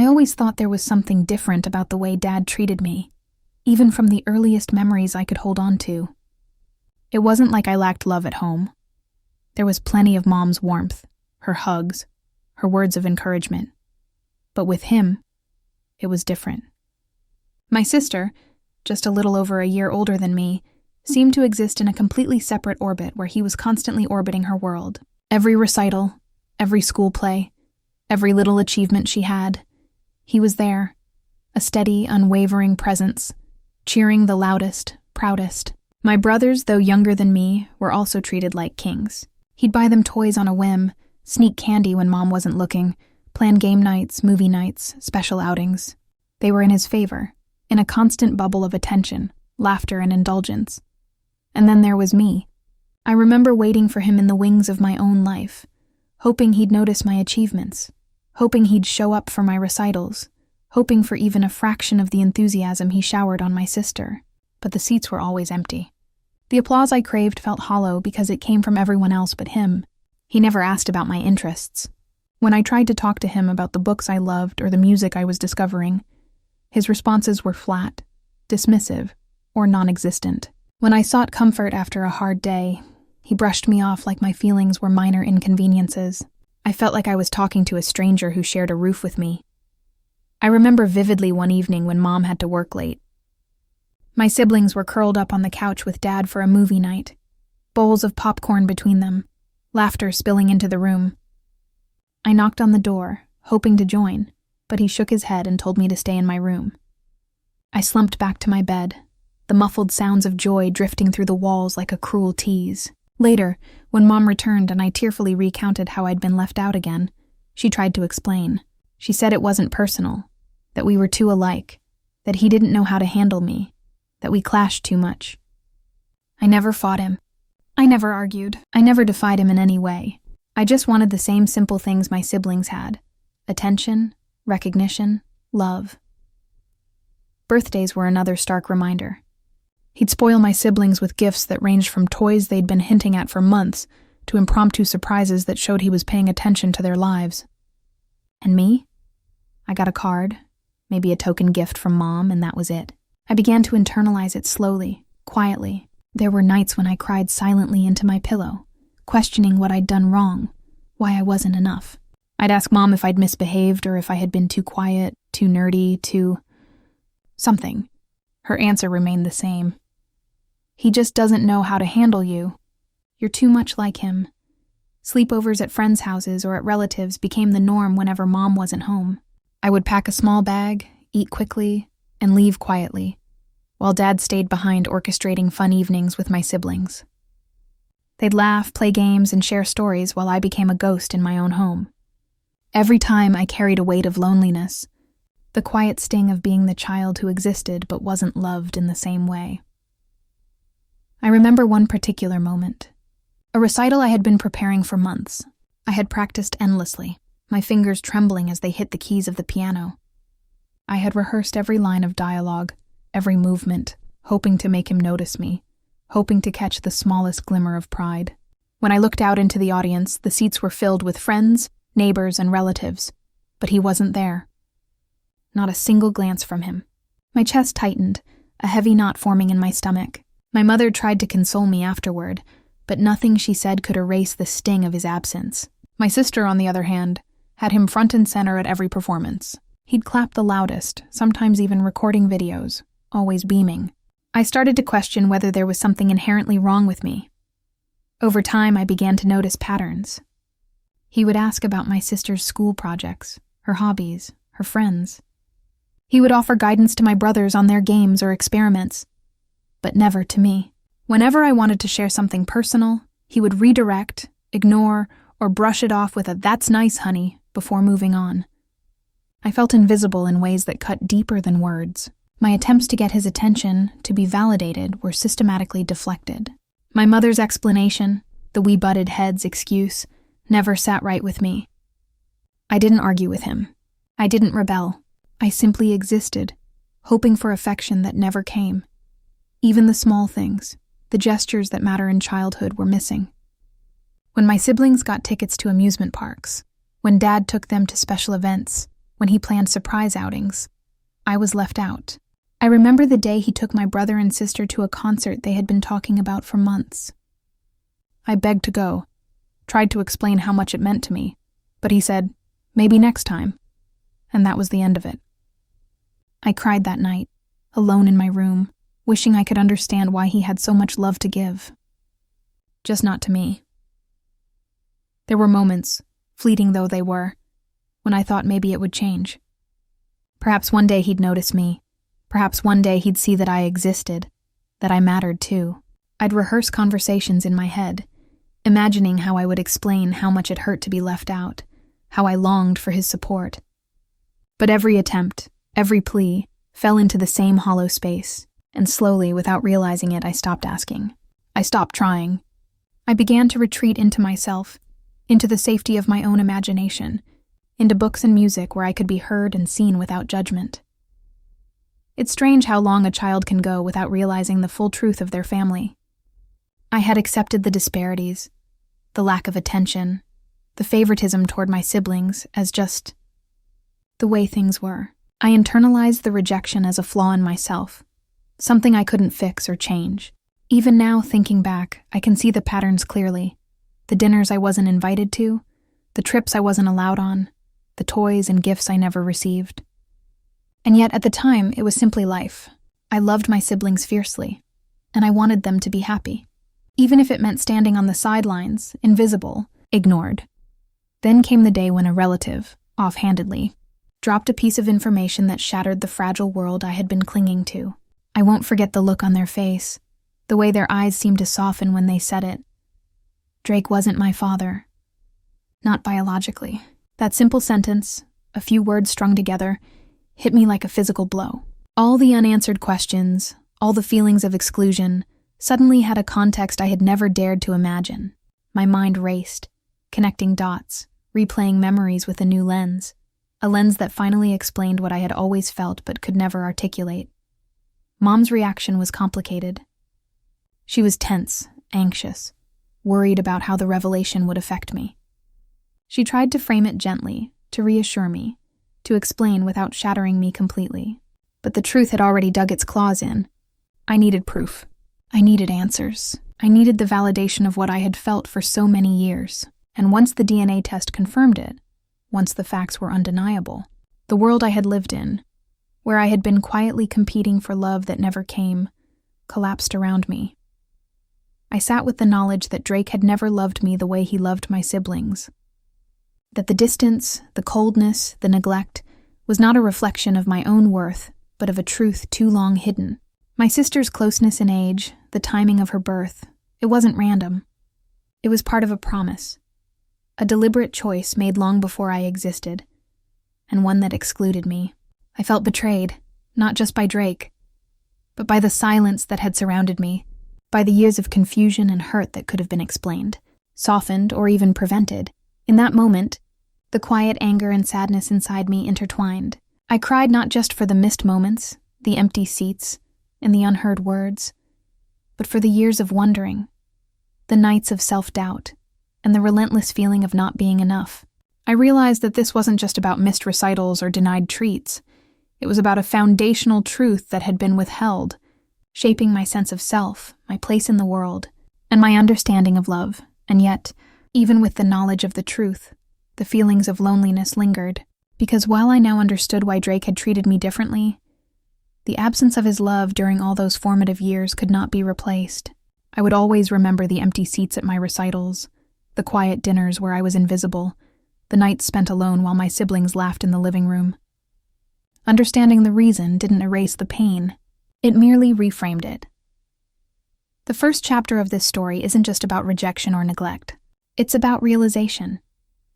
I always thought there was something different about the way Dad treated me, even from the earliest memories I could hold on to. It wasn't like I lacked love at home. There was plenty of Mom's warmth, her hugs, her words of encouragement. But with him, it was different. My sister, just a little over a year older than me, seemed to exist in a completely separate orbit where he was constantly orbiting her world. Every recital, every school play, every little achievement she had, he was there, a steady, unwavering presence, cheering the loudest, proudest. My brothers, though younger than me, were also treated like kings. He'd buy them toys on a whim, sneak candy when Mom wasn't looking, plan game nights, movie nights, special outings. They were in his favor, in a constant bubble of attention, laughter, and indulgence. And then there was me. I remember waiting for him in the wings of my own life, hoping he'd notice my achievements, hoping he'd show up for my recitals, hoping for even a fraction of the enthusiasm he showered on my sister. But the seats were always empty. The applause I craved felt hollow because it came from everyone else but him. He never asked about my interests. When I tried to talk to him about the books I loved or the music I was discovering, his responses were flat, dismissive, or non-existent. When I sought comfort after a hard day, he brushed me off like my feelings were minor inconveniences. I felt like I was talking to a stranger who shared a roof with me. I remember vividly one evening when Mom had to work late. My siblings were curled up on the couch with Dad for a movie night, bowls of popcorn between them, laughter spilling into the room. I knocked on the door, hoping to join, but he shook his head and told me to stay in my room. I slumped back to my bed, the muffled sounds of joy drifting through the walls like a cruel tease. Later, when Mom returned and I tearfully recounted how I'd been left out again, she tried to explain. She said it wasn't personal, that we were too alike, that he didn't know how to handle me, that we clashed too much. I never fought him. I never argued. I never defied him in any way. I just wanted the same simple things my siblings had: attention, recognition, love. Birthdays were another stark reminder. He'd spoil my siblings with gifts that ranged from toys they'd been hinting at for months to impromptu surprises that showed he was paying attention to their lives. And me? I got a card, maybe a token gift from Mom, and that was it. I began to internalize it slowly, quietly. There were nights when I cried silently into my pillow, questioning what I'd done wrong, why I wasn't enough. I'd ask Mom if I'd misbehaved or if I had been too quiet, too nerdy, too... something. Her answer remained the same. He just doesn't know how to handle you. You're too much like him. Sleepovers at friends' houses or at relatives became the norm whenever Mom wasn't home. I would pack a small bag, eat quickly, and leave quietly, while Dad stayed behind orchestrating fun evenings with my siblings. They'd laugh, play games, and share stories while I became a ghost in my own home. Every time I carried a weight of loneliness, the quiet sting of being the child who existed but wasn't loved in the same way. I remember one particular moment. A recital I had been preparing for months. I had practiced endlessly, my fingers trembling as they hit the keys of the piano. I had rehearsed every line of dialogue, every movement, hoping to make him notice me, hoping to catch the smallest glimmer of pride. When I looked out into the audience, the seats were filled with friends, neighbors, and relatives, but he wasn't there. Not a single glance from him. My chest tightened, a heavy knot forming in my stomach. My mother tried to console me afterward, but nothing she said could erase the sting of his absence. My sister, on the other hand, had him front and center at every performance. He'd clap the loudest, sometimes even recording videos, always beaming. I started to question whether there was something inherently wrong with me. Over time, I began to notice patterns. He would ask about my sister's school projects, her hobbies, her friends. He would offer guidance to my brothers on their games or experiments, but never to me. Whenever I wanted to share something personal, he would redirect, ignore, or brush it off with a "that's nice, honey," before moving on. I felt invisible in ways that cut deeper than words. My attempts to get his attention, to be validated, were systematically deflected. My mother's explanation, the "we butted heads" excuse, never sat right with me. I didn't argue with him. I didn't rebel. I simply existed, hoping for affection that never came. Even the small things, the gestures that matter in childhood, were missing. When my siblings got tickets to amusement parks, when Dad took them to special events, when he planned surprise outings. I was left out. I remember the day he took my brother and sister to a concert they had been talking about for months. I begged to go, tried to explain how much it meant to me, but he said, "Maybe next time," and that was the end of it. I cried that night, alone in my room, wishing I could understand why he had so much love to give. Just not to me. There were moments, fleeting though they were, when I thought maybe it would change. Perhaps one day he'd notice me. Perhaps one day he'd see that I existed, that I mattered too. I'd rehearse conversations in my head, imagining how I would explain how much it hurt to be left out, how I longed for his support. But every attempt, every plea, fell into the same hollow space, and slowly, without realizing it, I stopped asking. I stopped trying. I began to retreat into myself, into the safety of my own imagination, into books and music where I could be heard and seen without judgment. It's strange how long a child can go without realizing the full truth of their family. I had accepted the disparities, the lack of attention, the favoritism toward my siblings as just the way things were. I internalized the rejection as a flaw in myself, something I couldn't fix or change. Even now, thinking back, I can see the patterns clearly. The dinners I wasn't invited to, the trips I wasn't allowed on, the toys and gifts I never received. And yet, at the time, it was simply life. I loved my siblings fiercely, and I wanted them to be happy, even if it meant standing on the sidelines, invisible, ignored. Then came the day when a relative, offhandedly, dropped a piece of information that shattered the fragile world I had been clinging to. I won't forget the look on their face, the way their eyes seemed to soften when they said it. Drake wasn't my father. Not biologically. That simple sentence, a few words strung together, hit me like a physical blow. All the unanswered questions, all the feelings of exclusion, suddenly had a context I had never dared to imagine. My mind raced, connecting dots, replaying memories with a new lens, a lens that finally explained what I had always felt but could never articulate. Mom's reaction was complicated. She was tense, anxious, worried about how the revelation would affect me. She tried to frame it gently, to reassure me, to explain without shattering me completely. But the truth had already dug its claws in. I needed proof. I needed answers. I needed the validation of what I had felt for so many years. And once the DNA test confirmed it, once the facts were undeniable, the world I had lived in, where I had been quietly competing for love that never came, collapsed around me. I sat with the knowledge that Drake had never loved me the way he loved my siblings. That the distance, the coldness, the neglect was not a reflection of my own worth, but of a truth too long hidden. My sister's closeness in age, the timing of her birth, it wasn't random. It was part of a promise, a deliberate choice made long before I existed, and one that excluded me. I felt betrayed, not just by Drake, but by the silence that had surrounded me, by the years of confusion and hurt that could have been explained, softened, or even prevented. In that moment, the quiet anger and sadness inside me intertwined. I cried not just for the missed moments, the empty seats, and the unheard words, but for the years of wondering, the nights of self-doubt, and the relentless feeling of not being enough. I realized that this wasn't just about missed recitals or denied treats. It was about a foundational truth that had been withheld, shaping my sense of self, my place in the world, and my understanding of love. And yet, even with the knowledge of the truth, the feelings of loneliness lingered, because while I now understood why Drake had treated me differently, the absence of his love during all those formative years could not be replaced. I would always remember the empty seats at my recitals, the quiet dinners where I was invisible, the nights spent alone while my siblings laughed in the living room. Understanding the reason didn't erase the pain. It merely reframed it. The first chapter of this story isn't just about rejection or neglect. It's about realization,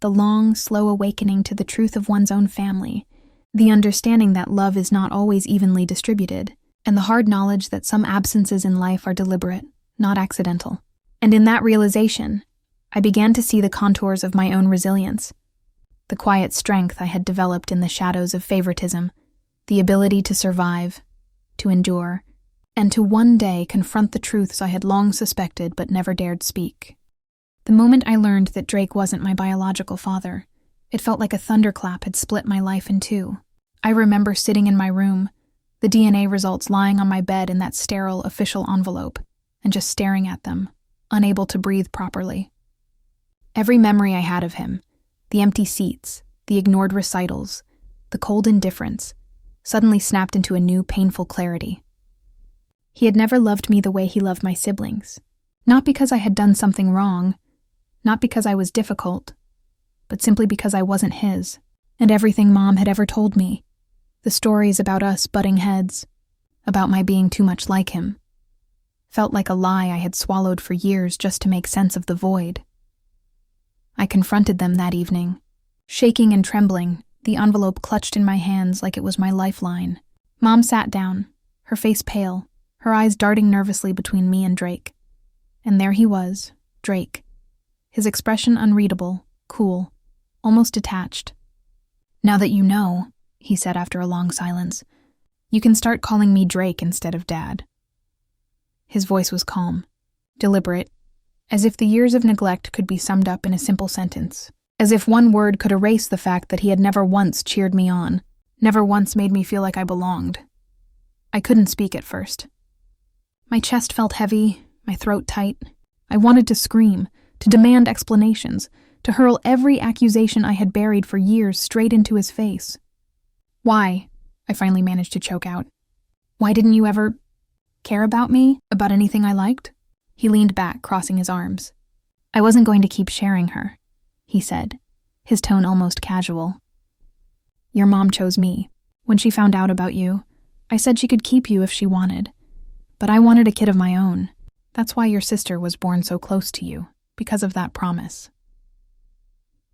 the long, slow awakening to the truth of one's own family, the understanding that love is not always evenly distributed, and the hard knowledge that some absences in life are deliberate, not accidental. And in that realization, I began to see the contours of my own resilience, the quiet strength I had developed in the shadows of favoritism, the ability to survive, to endure, and to one day confront the truths I had long suspected but never dared speak. The moment I learned that Drake wasn't my biological father, It felt like a thunderclap had split my life in two. I remember sitting in my room, the DNA results lying on my bed in that sterile official envelope, and just staring at them, unable to breathe properly. Every memory I had of him, the empty seats, the ignored recitals, the cold indifference, suddenly snapped into a new, painful clarity. He had never loved me the way he loved my siblings. Not because I had done something wrong, not because I was difficult, but simply because I wasn't his. And everything Mom had ever told me, the stories about us butting heads, about my being too much like him, felt like a lie I had swallowed for years just to make sense of the void. I confronted them that evening, shaking and trembling, the envelope clutched in my hands like it was my lifeline. Mom sat down, her face pale, her eyes darting nervously between me and Drake. And there he was, Drake. His expression unreadable, cool, almost detached. "Now that you know," he said after a long silence, "you can start calling me Drake instead of Dad." His voice was calm, deliberate, as if the years of neglect could be summed up in a simple sentence, as if one word could erase the fact that he had never once cheered me on, never once made me feel like I belonged. I couldn't speak at first. My chest felt heavy, my throat tight. I wanted to scream, to demand explanations, to hurl every accusation I had buried for years straight into his face. "Why?" I finally managed to choke out. "Why didn't you ever care about me, about anything I liked?" He leaned back, crossing his arms. "I wasn't going to keep sharing her," he said, his tone almost casual. "Your mom chose me. When she found out about you, I said she could keep you if she wanted. But I wanted a kid of my own. That's why your sister was born so close to you, because of that promise."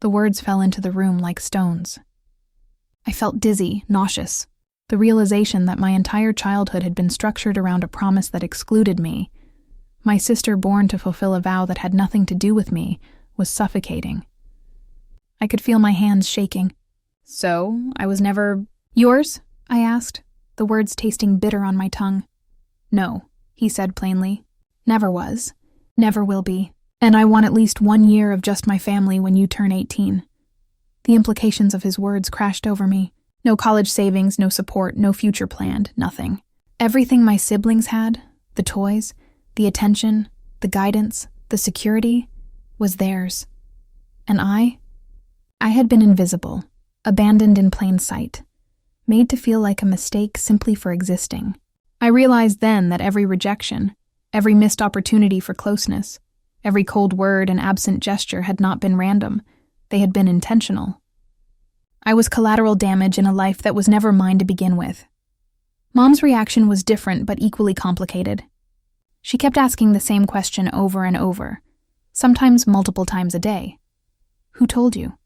The words fell into the room like stones. I felt dizzy, nauseous. The realization that my entire childhood had been structured around a promise that excluded me, my sister born to fulfill a vow that had nothing to do with me, was suffocating. I could feel my hands shaking. "So, I was never yours?" I asked, the words tasting bitter on my tongue. "No," he said plainly. "Never was. Never will be. And I want at least 1 year of just my family when you turn 18. The implications of his words crashed over me. No college savings, no support, no future planned, nothing. Everything my siblings had, the toys, the attention, the guidance, the security, was theirs. And I had been invisible, abandoned in plain sight, made to feel like a mistake simply for existing. I realized then that every rejection, every missed opportunity for closeness, every cold word and absent gesture had not been random. They had been intentional. I was collateral damage in a life that was never mine to begin with. Mom's reaction was different but equally complicated. She kept asking the same question over and over, sometimes multiple times a day. "Who told you?"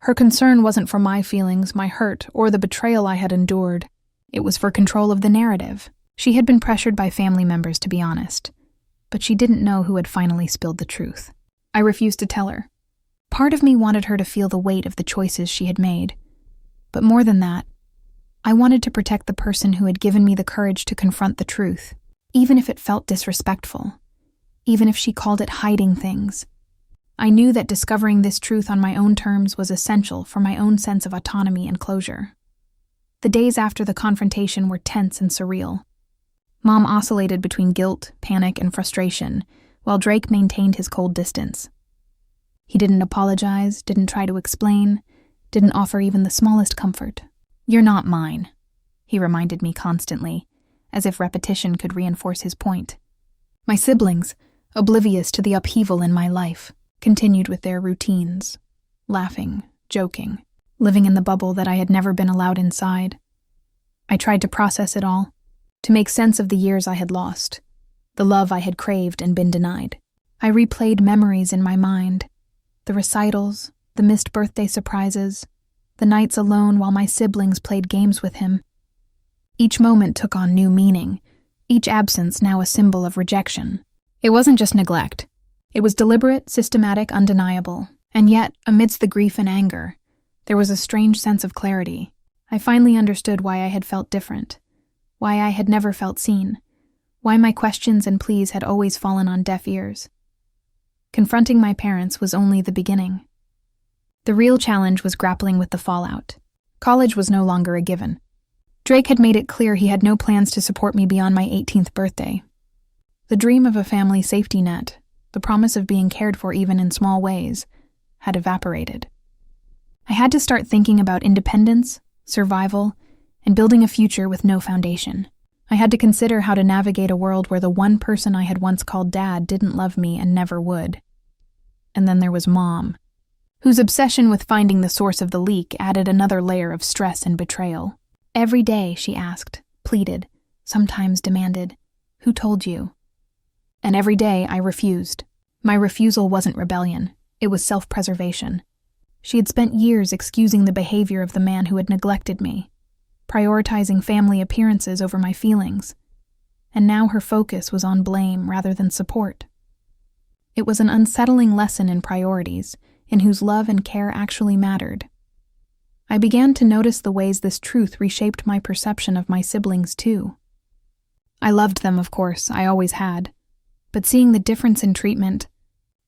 Her concern wasn't for my feelings, my hurt, or the betrayal I had endured. It was for control of the narrative. She had been pressured by family members, to be honest, but she didn't know who had finally spilled the truth. I refused to tell her. Part of me wanted her to feel the weight of the choices she had made. But more than that, I wanted to protect the person who had given me the courage to confront the truth, even if it felt disrespectful, even if she called it hiding things. I knew that discovering this truth on my own terms was essential for my own sense of autonomy and closure. The days after the confrontation were tense and surreal. Mom oscillated between guilt, panic, and frustration, while Drake maintained his cold distance. He didn't apologize, didn't try to explain, didn't offer even the smallest comfort. "You're not mine," he reminded me constantly, as if repetition could reinforce his point. My siblings, oblivious to the upheaval in my life, continued with their routines, laughing, joking, living in the bubble that I had never been allowed inside. I tried to process it all, to make sense of the years I had lost, the love I had craved and been denied. I replayed memories in my mind, the recitals, the missed birthday surprises, the nights alone while my siblings played games with him. Each moment took on new meaning, each absence now a symbol of rejection. It wasn't just neglect. It was deliberate, systematic, undeniable. And yet, amidst the grief and anger, there was a strange sense of clarity. I finally understood why I had felt different, why I had never felt seen, why my questions and pleas had always fallen on deaf ears. Confronting my parents was only the beginning. The real challenge was grappling with the fallout. College was no longer a given. Drake had made it clear he had no plans to support me beyond my 18th birthday. The dream of a family safety net, the promise of being cared for even in small ways, had evaporated. I had to start thinking about independence, survival, and building a future with no foundation. I had to consider how to navigate a world where the one person I had once called Dad didn't love me and never would. And then there was Mom, whose obsession with finding the source of the leak added another layer of stress and betrayal. Every day, she asked, pleaded, sometimes demanded, "Who told you?" And every day, I refused. My refusal wasn't rebellion. It was self-preservation. She had spent years excusing the behavior of the man who had neglected me, prioritizing family appearances over my feelings, and now her focus was on blame rather than support. It was an unsettling lesson in priorities, in whose love and care actually mattered. I began to notice the ways this truth reshaped my perception of my siblings too. I loved them, of course, I always had, but seeing the difference in treatment,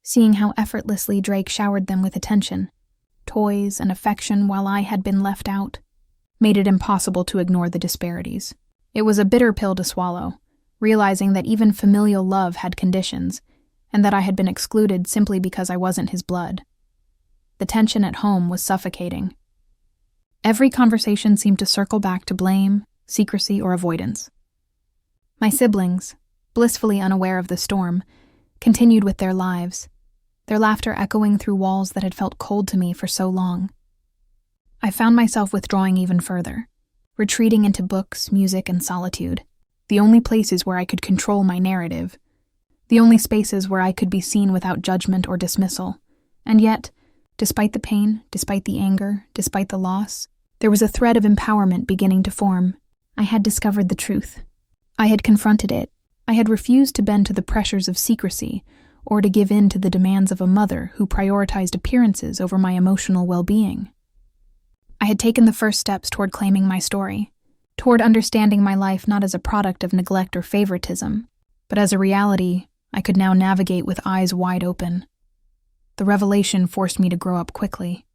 seeing how effortlessly Drake showered them with attention, toys, and affection while I had been left out, made it impossible to ignore the disparities. It was a bitter pill to swallow, realizing that even familial love had conditions, and that I had been excluded simply because I wasn't his blood. The tension at home was suffocating. Every conversation seemed to circle back to blame, secrecy, or avoidance. My siblings, blissfully unaware of the storm, continued with their lives, their laughter echoing through walls that had felt cold to me for so long. I found myself withdrawing even further, retreating into books, music, and solitude, the only places where I could control my narrative, the only spaces where I could be seen without judgment or dismissal. And yet, despite the pain, despite the anger, despite the loss, there was a thread of empowerment beginning to form. I had discovered the truth. I had confronted it. I had refused to bend to the pressures of secrecy or to give in to the demands of a mother who prioritized appearances over my emotional well-being. I had taken the first steps toward claiming my story, toward understanding my life not as a product of neglect or favoritism, but as a reality I could now navigate with eyes wide open. The revelation forced me to grow up quickly.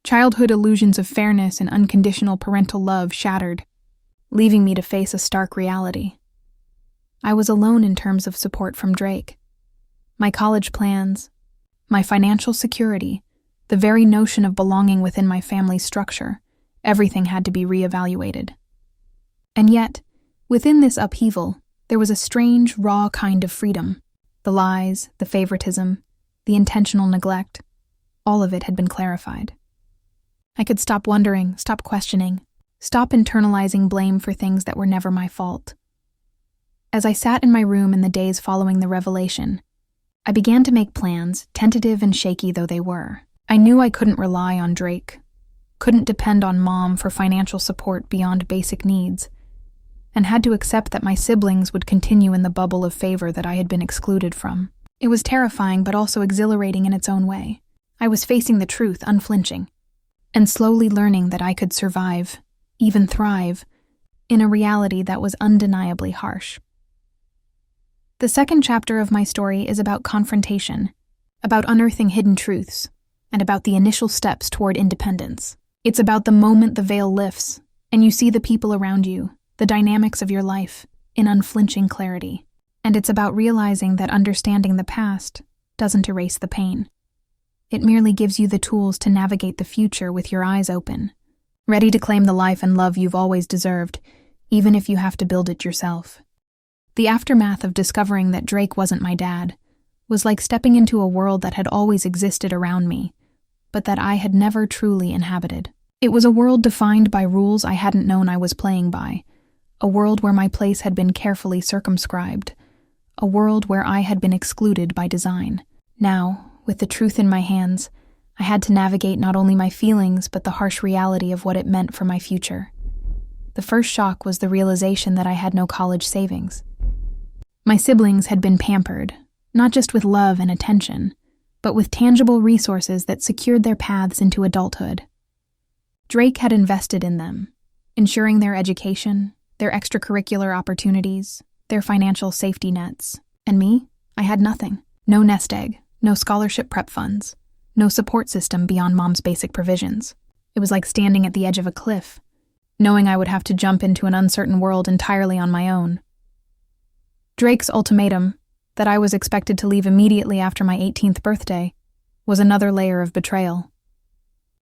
Childhood illusions of fairness and unconditional parental love shattered, leaving me to face a stark reality. I was alone in terms of support from Drake. My college plans, my financial security, the very notion of belonging within my family's structure, everything had to be reevaluated. And yet, within this upheaval, there was a strange, raw kind of freedom. The lies, the favoritism, the intentional neglect, all of it had been clarified. I could stop wondering, stop questioning, stop internalizing blame for things that were never my fault. As I sat in my room in the days following the revelation, I began to make plans, tentative and shaky though they were. I knew I couldn't rely on Drake, couldn't depend on Mom for financial support beyond basic needs, and had to accept that my siblings would continue in the bubble of favor that I had been excluded from. It was terrifying but also exhilarating in its own way. I was facing the truth, unflinching, and slowly learning that I could survive, even thrive, in a reality that was undeniably harsh. The second chapter of my story is about confrontation, about unearthing hidden truths, and about the initial steps toward independence. It's about the moment the veil lifts, and you see the people around you, the dynamics of your life, in unflinching clarity. And it's about realizing that understanding the past doesn't erase the pain. It merely gives you the tools to navigate the future with your eyes open, ready to claim the life and love you've always deserved, even if you have to build it yourself. The aftermath of discovering that Drake wasn't my dad was like stepping into a world that had always existed around me, but that I had never truly inhabited. It was a world defined by rules I hadn't known I was playing by, a world where my place had been carefully circumscribed, a world where I had been excluded by design. Now, with the truth in my hands, I had to navigate not only my feelings but the harsh reality of what it meant for my future. The first shock was the realization that I had no college savings. My siblings had been pampered, not just with love and attention, but with tangible resources that secured their paths into adulthood. Drake had invested in them, ensuring their education, their extracurricular opportunities, their financial safety nets. And me? I had nothing. No nest egg, no scholarship prep funds, no support system beyond Mom's basic provisions. It was like standing at the edge of a cliff, knowing I would have to jump into an uncertain world entirely on my own. Drake's ultimatum, that I was expected to leave immediately after my 18th birthday, was another layer of betrayal.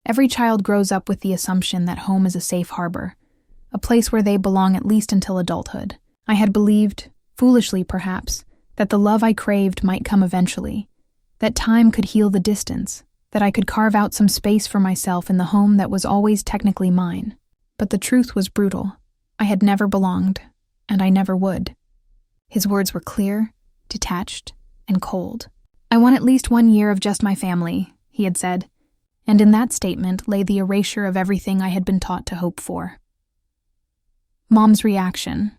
Every child grows up with the assumption that home is a safe harbor, a place where they belong at least until adulthood. I had believed, foolishly perhaps, that the love I craved might come eventually, that time could heal the distance, that I could carve out some space for myself in the home that was always technically mine. But the truth was brutal. I had never belonged, and I never would. His words were clear, detached, and cold. "I want at least 1 year of just my family," he had said, and in that statement lay the erasure of everything I had been taught to hope for. Mom's reaction,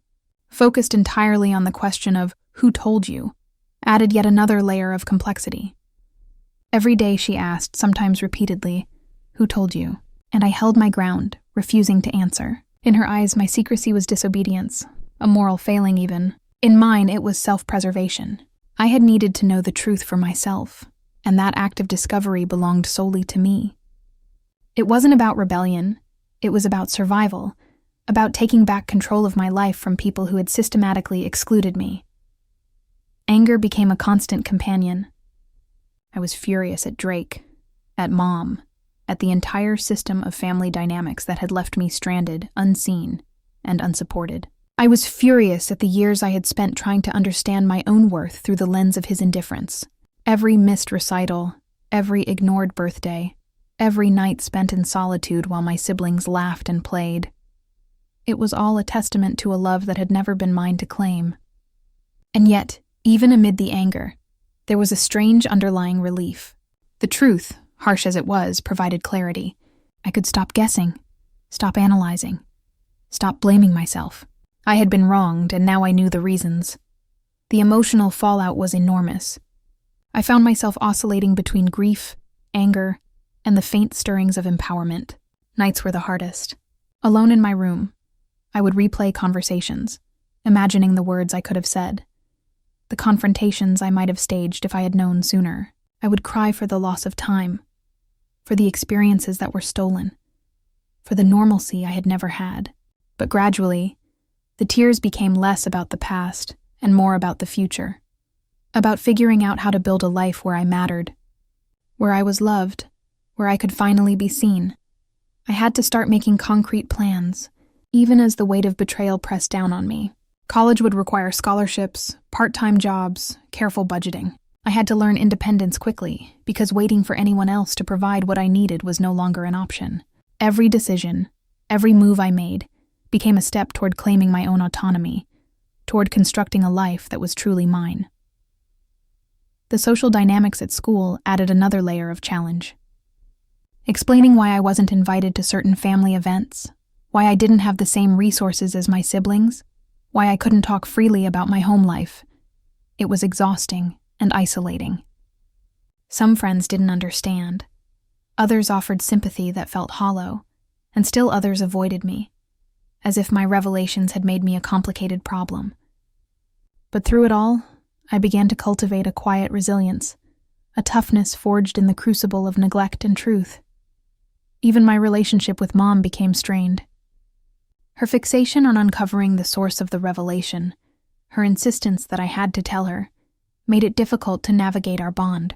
focused entirely on the question of "who told you?" added yet another layer of complexity. Every day she asked, sometimes repeatedly, "Who told you?" And I held my ground, refusing to answer. In her eyes, my secrecy was disobedience, a moral failing even. In mine, it was self-preservation. I had needed to know the truth for myself, and that act of discovery belonged solely to me. It wasn't about rebellion, it was about survival, about taking back control of my life from people who had systematically excluded me. Anger became a constant companion. I was furious at Drake, at Mom, at the entire system of family dynamics that had left me stranded, unseen, and unsupported. I was furious at the years I had spent trying to understand my own worth through the lens of his indifference. Every missed recital, every ignored birthday, every night spent in solitude while my siblings laughed and played. It was all a testament to a love that had never been mine to claim. And yet, even amid the anger, there was a strange underlying relief. The truth, harsh as it was, provided clarity. I could stop guessing, stop analyzing, stop blaming myself. I had been wronged, and now I knew the reasons. The emotional fallout was enormous. I found myself oscillating between grief, anger, and the faint stirrings of empowerment. Nights were the hardest. Alone in my room, I would replay conversations, imagining the words I could have said, the confrontations I might have staged if I had known sooner. I would cry for the loss of time, for the experiences that were stolen, for the normalcy I had never had. But gradually, the tears became less about the past and more about the future, about figuring out how to build a life where I mattered, where I was loved, where I could finally be seen. I had to start making concrete plans, even as the weight of betrayal pressed down on me. College would require scholarships, part-time jobs, careful budgeting. I had to learn independence quickly, because waiting for anyone else to provide what I needed was no longer an option. Every decision, every move I made, became a step toward claiming my own autonomy, toward constructing a life that was truly mine. The social dynamics at school added another layer of challenge. Explaining why I wasn't invited to certain family events, why I didn't have the same resources as my siblings, why I couldn't talk freely about my home life. It was exhausting and isolating. Some friends didn't understand. Others offered sympathy that felt hollow, and still others avoided me, as if my revelations had made me a complicated problem. But through it all, I began to cultivate a quiet resilience, a toughness forged in the crucible of neglect and truth. Even my relationship with Mom became strained. Her fixation on uncovering the source of the revelation, her insistence that I had to tell her, made it difficult to navigate our bond.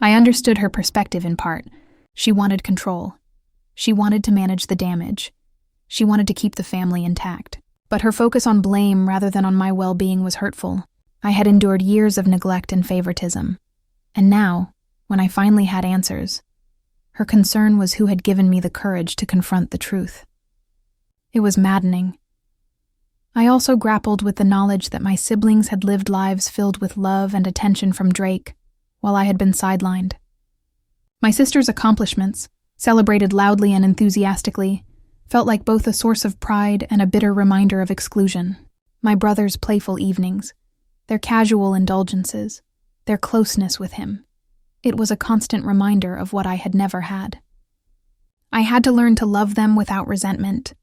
I understood her perspective in part. She wanted control. She wanted to manage the damage. She wanted to keep the family intact. But her focus on blame rather than on my well-being was hurtful. I had endured years of neglect and favoritism. And now, when I finally had answers, her concern was who had given me the courage to confront the truth. It was maddening. I also grappled with the knowledge that my siblings had lived lives filled with love and attention from Drake, while I had been sidelined. My sister's accomplishments, celebrated loudly and enthusiastically, felt like both a source of pride and a bitter reminder of exclusion. My brother's playful evenings, their casual indulgences, their closeness with him. It was a constant reminder of what I had never had. I had to learn to love them without resentment,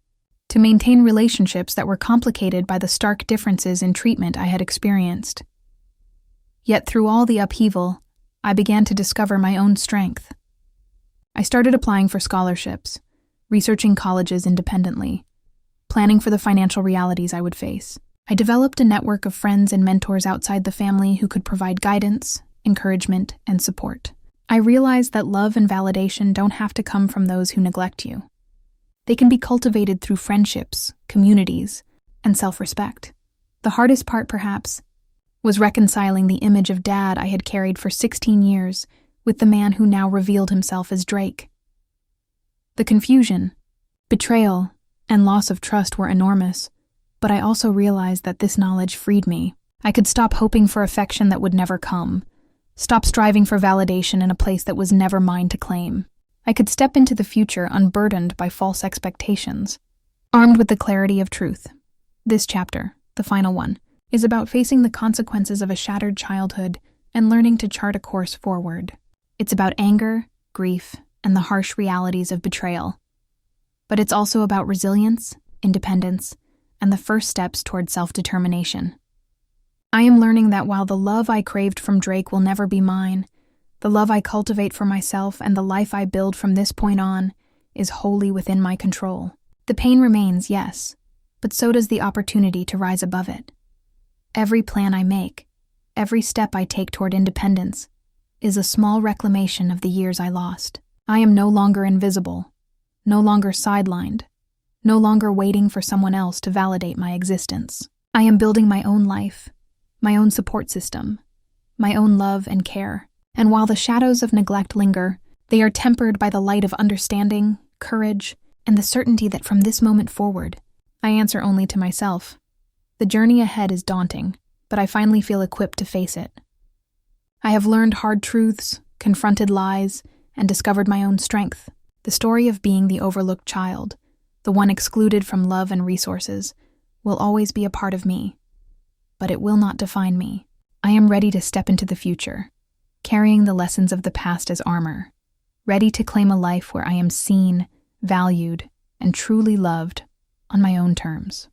to maintain relationships that were complicated by the stark differences in treatment I had experienced. Yet through all the upheaval, I began to discover my own strength. I started applying for scholarships, researching colleges independently, planning for the financial realities I would face. I developed a network of friends and mentors outside the family who could provide guidance, encouragement, and support. I realized that love and validation don't have to come from those who neglect you. They can be cultivated through friendships, communities, and self-respect. The hardest part, perhaps, was reconciling the image of Dad I had carried for 16 years with the man who now revealed himself as Drake. The confusion, betrayal, and loss of trust were enormous, but I also realized that this knowledge freed me. I could stop hoping for affection that would never come, stop striving for validation in a place that was never mine to claim. I could step into the future unburdened by false expectations, armed with the clarity of truth. This chapter, the final one, is about facing the consequences of a shattered childhood and learning to chart a course forward. It's about anger, grief, and the harsh realities of betrayal. But it's also about resilience, independence, and the first steps toward self-determination. I am learning that while the love I craved from Drake will never be mine, the love I cultivate for myself and the life I build from this point on is wholly within my control. The pain remains, yes, but so does the opportunity to rise above it. Every plan I make, every step I take toward independence, is a small reclamation of the years I lost. I am no longer invisible, no longer sidelined, no longer waiting for someone else to validate my existence. I am building my own life, my own support system, my own love and care. And while the shadows of neglect linger, they are tempered by the light of understanding, courage, and the certainty that from this moment forward, I answer only to myself. The journey ahead is daunting, but I finally feel equipped to face it. I have learned hard truths, confronted lies, and discovered my own strength. The story of being the overlooked child, the one excluded from love and resources, will always be a part of me. But it will not define me. I am ready to step into the future, carrying the lessons of the past as armor, ready to claim a life where I am seen, valued, and truly loved on my own terms.